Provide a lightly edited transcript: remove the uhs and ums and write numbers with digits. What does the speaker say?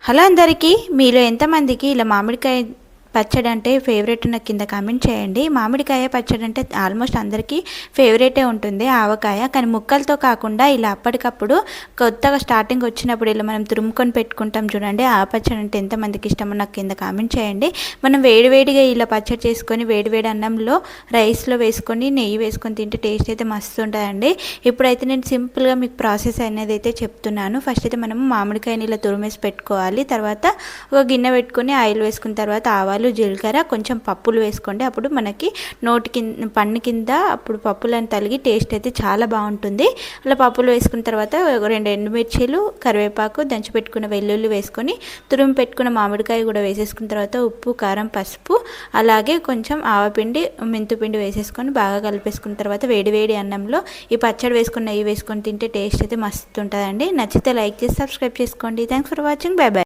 Hello అందరికీ, మీలో ఎంతమందికి ఇలా మామిడికాయ పచ్చడి అంటే ఫేవరెట్ ఉన్న కింద కామెంట్ చేయండి. మామిడికాయ పచ్చడి అంటే ఆల్మోస్ట్ అందరికీ ఫేవరెటే ఉంటుంది, ఆవకాయ. కానీ ముక్కలతో కాకుండా ఇలా అప్పటికప్పుడు కొత్తగా స్టార్టింగ్ వచ్చినప్పుడు ఇలా మనం తురుముకొని పెట్టుకుంటాం చూడండి, ఆ పచ్చడి అంటే ఎంతమందికి ఇష్టమో నాకు కింద కామెంట్ చేయండి. మనం వేడివేడిగా ఇలా పచ్చడి చేసుకొని వేడివేడి అన్నంలో రైస్లో వేసుకొని నెయ్యి వేసుకొని తింటే టేస్ట్ అయితే మస్తు ఉంటుందండి. ఇప్పుడైతే నేను సింపుల్గా మీకు ప్రాసెస్ అనేది అయితే చెప్తున్నాను. ఫస్ట్ అయితే మనం మామిడికాయని ఇలా తురిమేసి పెట్టుకోవాలి. తర్వాత ఒక గిన్నె పెట్టుకొని ఆయిల్ వేసుకున్న తర్వాత ఆవాలు, జీలకర్ర, కొంచెం పప్పులు వేసుకోండి. అప్పుడు మనకి నోటి కింద పన్ను కింద అప్పుడు పప్పులను తలిగి టేస్ట్ అయితే చాలా బాగుంటుంది. అలా పప్పులు వేసుకున్న తర్వాత 2 ఎండుమిర్చీలు, కరివేపాకు, దంచి పెట్టుకున్న వెల్లుల్లి వేసుకొని తురుము పెట్టుకున్న మామిడికాయ కూడా వేసేసుకున్న తర్వాత ఉప్పు, కారం, పసుపు, అలాగే కొంచెం ఆవపిండి, మెంతుపిండి వేసేసుకొని బాగా కలిపేసుకున్న తర్వాత వేడివేడి అన్నంలో ఈ పచ్చడి వేసుకొని నెయ్యి వేసుకొని తింటే టేస్ట్ అయితే మస్తు ఉంటుందండి. నచ్చితే లైక్ చేసి సబ్స్క్రైబ్ చేసుకోండి. Thanks for watching. By by.